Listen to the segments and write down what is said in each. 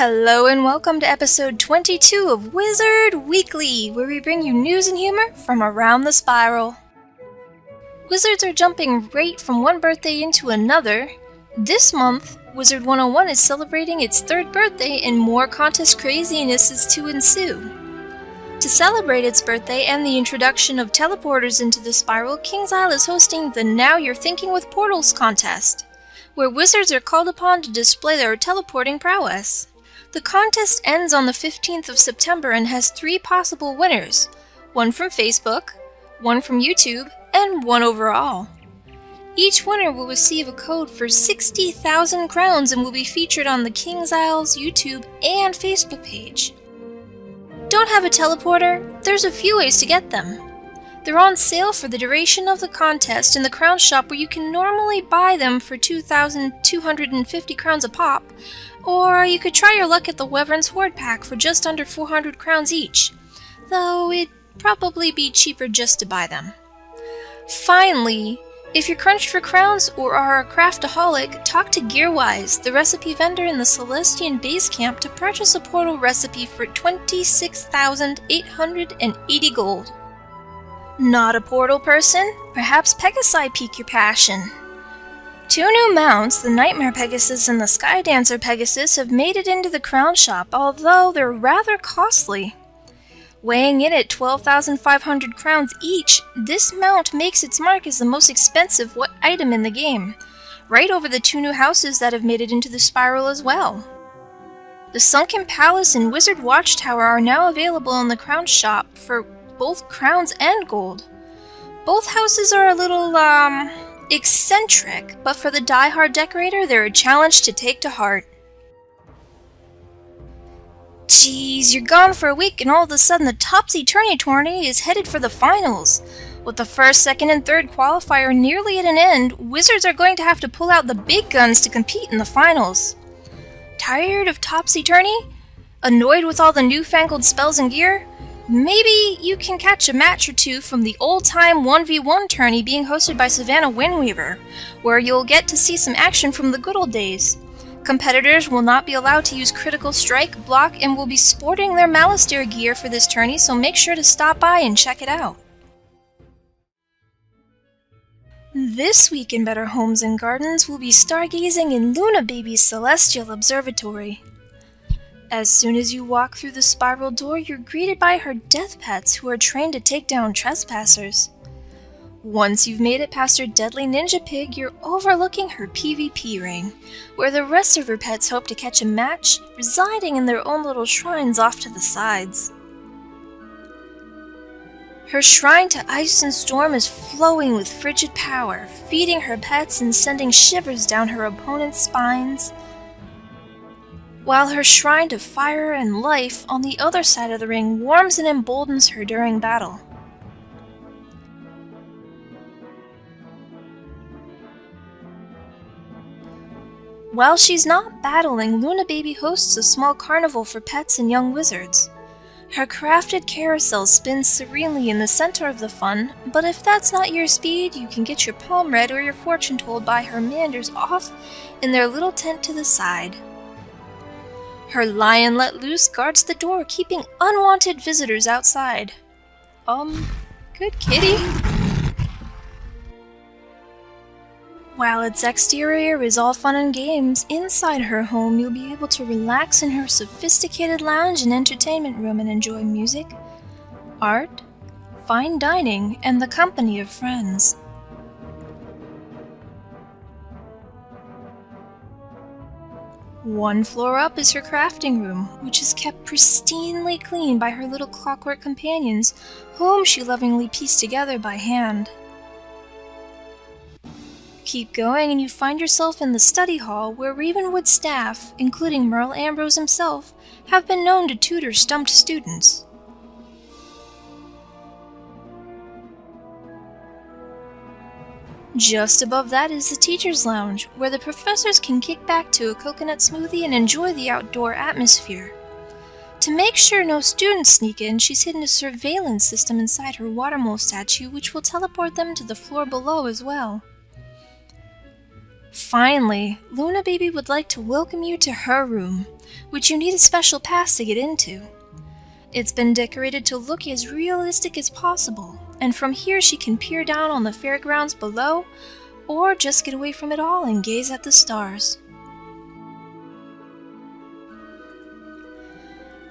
Hello and welcome to episode 22 of Wizard Weekly, where we bring you news and humor from around the spiral. Wizards are jumping right from one birthday into another. This month, Wizard 101 is celebrating its 3rd birthday and more contest craziness is to ensue. To celebrate its birthday and the introduction of teleporters into the spiral, King's Isle is hosting the Now You're Thinking with Portals contest, where wizards are called upon to display their teleporting prowess. The contest ends on the 15th of September and has 3 possible winners, one from Facebook, one from YouTube, and one overall. Each winner will receive a code for 60,000 crowns and will be featured on the King's Isle's YouTube and Facebook page. Don't have a teleporter? There's a few ways to get them. They're on sale for the duration of the contest in the crown shop, where you can normally buy them for 2,250 crowns a pop, or you could try your luck at the Wyvern's Horde pack for just under 400 crowns each, though it'd probably be cheaper just to buy them. Finally, if you're crunched for crowns or are a craftaholic, talk to Gearwise, the recipe vendor in the Celestian base camp, to purchase a portal recipe for 26,880 gold. Not a portal person? Perhaps pegaisi pique your passion. 2 new mounts, the Nightmare Pegasus and the Sky Dancer Pegasus, have made it into the crown shop, although they're rather costly. Weighing in at 12,500 crowns each, this mount makes its mark as the most expensive item in the game, right over the 2 new houses that have made it into the spiral as well. The Sunken Palace and Wizard Watchtower are now available in the crown shop for both crowns and gold. Both houses are a little, eccentric, but for the die-hard decorator, they're a challenge to take to heart. Geez, you're gone for a week and all of a sudden the Topsy Turny tourney is headed for the finals. With the 1st, 2nd, and 3rd qualifier nearly at an end, Wizards are going to have to pull out the big guns to compete in the finals. Tired of Topsy Turny? Annoyed with all the newfangled spells and gear? Maybe you can catch a match or two from the old-time 1v1 tourney being hosted by Savannah Windweaver, where you'll get to see some action from the good old days. Competitors will not be allowed to use critical strike, block, and will be sporting their Malistaire gear for this tourney, so make sure to stop by and check it out. This week in Better Homes and Gardens, we'll be stargazing in Lunababy's celestial observatory. As soon as you walk through the spiral door, you're greeted by her death pets, who are trained to take down trespassers. Once you've made it past her deadly ninja pig, you're overlooking her PvP ring, where the rest of her pets hope to catch a match, residing in their own little shrines off to the sides. Her shrine to Ice and Storm is flowing with frigid power, feeding her pets and sending shivers down her opponent's spines, while her shrine to Fire and Life on the other side of the ring warms and emboldens her during battle. While she's not battling, Lunababy hosts a small carnival for pets and young wizards. Her crafted carousel spins serenely in the center of the fun, but if that's not your speed, you can get your palm read or your fortune told by her manders off in their little tent to the side. Her lion let loose guards the door, keeping unwanted visitors outside. Good kitty. While its exterior is all fun and games, inside her home you'll be able to relax in her sophisticated lounge and entertainment room and enjoy music, art, fine dining, and the company of friends. One floor up is her crafting room, which is kept pristinely clean by her little clockwork companions, whom she lovingly pieced together by hand. Keep going and you find yourself in the study hall, where Ravenwood staff, including Merle Ambrose himself, have been known to tutor stumped students. Just above that is the Teacher's Lounge, where the professors can kick back to a coconut smoothie and enjoy the outdoor atmosphere. To make sure no students sneak in, she's hidden a surveillance system inside her water mole statue, which will teleport them to the floor below as well. Finally, Lunababy would like to welcome you to her room, which you need a special pass to get into. It's been decorated to look as realistic as possible, and from here she can peer down on the fairgrounds below, or just get away from it all and gaze at the stars.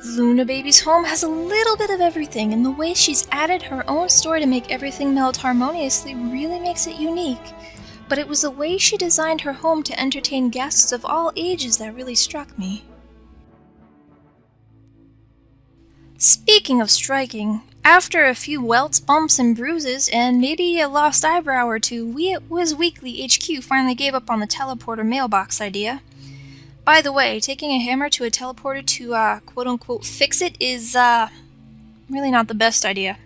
Lunababy's home has a little bit of everything, and the way she's added her own story to make everything meld harmoniously really makes it unique. But it was the way she designed her home to entertain guests of all ages that really struck me. Speaking of striking, after a few welts, bumps, and bruises, and maybe a lost eyebrow or two, we at Wiz Weekly HQ finally gave up on the teleporter mailbox idea. By the way, taking a hammer to a teleporter to quote-unquote fix it is really not the best idea.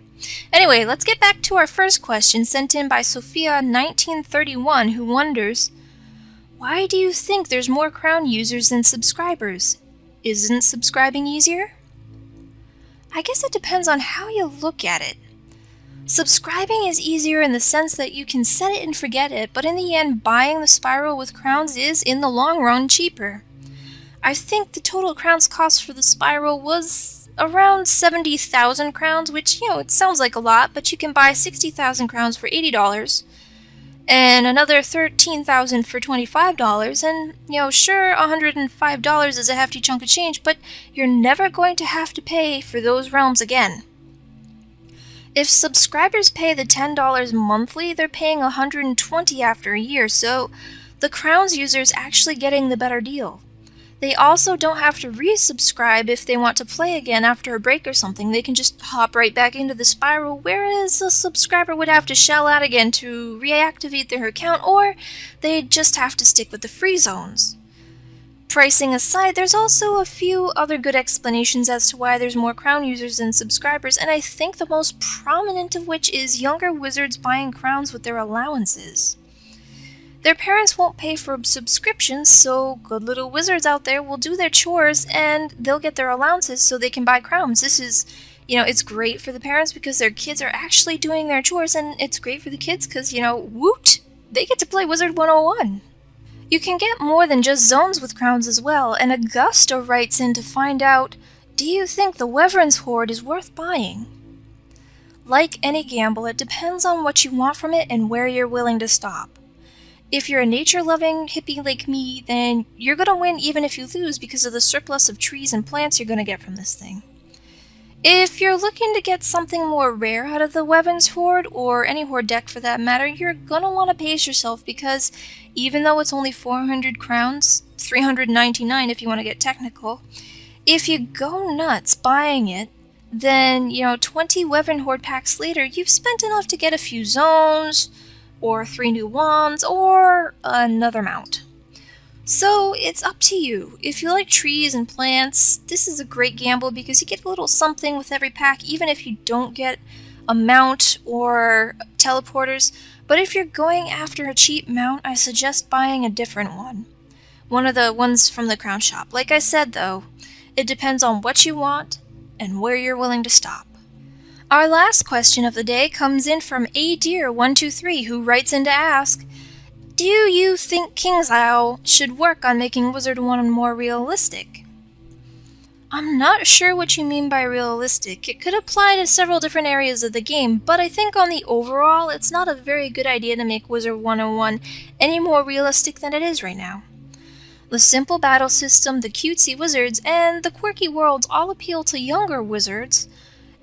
Anyway, let's get back to our first question sent in by Sophia1931, who wonders, why do you think there's more Crown users than subscribers? Isn't subscribing easier? I guess it depends on how you look at it. Subscribing is easier in the sense that you can set it and forget it, but in the end, buying the spiral with crowns is, in the long run, cheaper. I think the total crowns cost for the spiral was around 70,000 crowns, which, it sounds like a lot, but you can buy 60,000 crowns for $80, and another 13,000 for $25, and, sure, $105 is a hefty chunk of change, but you're never going to have to pay for those realms again. If subscribers pay the $10 monthly, they're paying $120 after a year, so the Crowns user's actually getting the better deal. They also don't have to resubscribe if they want to play again after a break or something. They can just hop right back into the spiral, whereas a subscriber would have to shell out again to reactivate their account, or they'd just have to stick with the free zones. Pricing aside, there's also a few other good explanations as to why there's more Crown users than subscribers, and I think the most prominent of which is younger wizards buying crowns with their allowances. Their parents won't pay for subscriptions, so good little wizards out there will do their chores and they'll get their allowances so they can buy crowns. This is, it's great for the parents because their kids are actually doing their chores, and it's great for the kids because, woot, they get to play Wizard 101. You can get more than just zones with crowns as well, and Augusta writes in to find out, do you think the Wyvern's Hoard is worth buying? Like any gamble, it depends on what you want from it and where you're willing to stop. If you're a nature-loving hippie like me, then you're gonna win even if you lose because of the surplus of trees and plants you're gonna get from this thing. If you're looking to get something more rare out of the Wyvern's Hoard, or any Hoard deck for that matter, you're gonna want to pace yourself because even though it's only 400 crowns, 399 if you want to get technical, if you go nuts buying it, then, 20 Wyvern Hoard packs later, you've spent enough to get a few zones, or 3 new wands, or another mount. So it's up to you. If you like trees and plants, this is a great gamble because you get a little something with every pack, even if you don't get a mount or teleporters. But if you're going after a cheap mount, I suggest buying a different one. One of the ones from the Crown Shop. Like I said though, it depends on what you want and where you're willing to stop. Our last question of the day comes in from adeer123, who writes in to ask, do you think KingsIsle should work on making Wizard 1 more realistic? I'm not sure what you mean by realistic. It could apply to several different areas of the game, but I think on the overall, it's not a very good idea to make Wizard 101 any more realistic than it is right now. The simple battle system, the cutesy wizards, and the quirky worlds all appeal to younger wizards,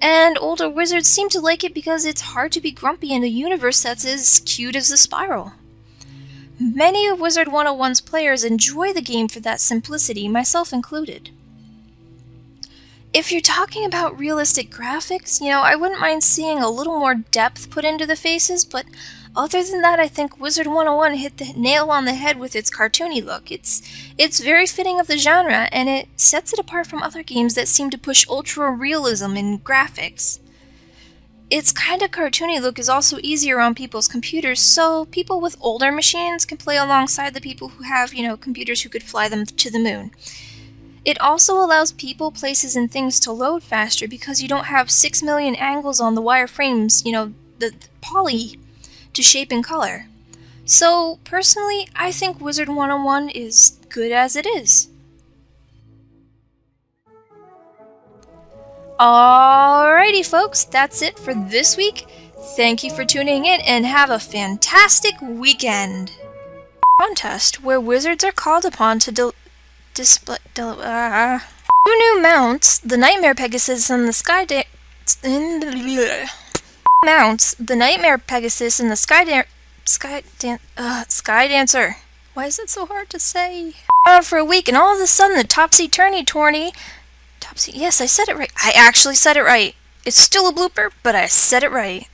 and older wizards seem to like it because it's hard to be grumpy in a universe that's as cute as the Spiral. Many of Wizard 101's players enjoy the game for that simplicity, myself included. If you're talking about realistic graphics, I wouldn't mind seeing a little more depth put into the faces, but other than that, I think Wizard 101 hit the nail on the head with its cartoony look. It's very fitting of the genre, and it sets it apart from other games that seem to push ultra-realism in graphics. Its kind of cartoony look is also easier on people's computers, so people with older machines can play alongside the people who have, computers who could fly them to the moon. It also allows people, places, and things to load faster because you don't have 6 million angles on the wireframes, the poly to shape and color. So, personally, I think Wizard 101 is good as it is. Alrighty folks, that's it for this week. Thank you for tuning in and have a fantastic weekend. Contest where wizards are called upon to display two new mounts, the Nightmare Pegasus and the Sky Dancer. Why is it so hard to say? On for a week, and all of a sudden the Topsy Turny yes, I said it right. I actually said it right. It's still a blooper, but I said it right.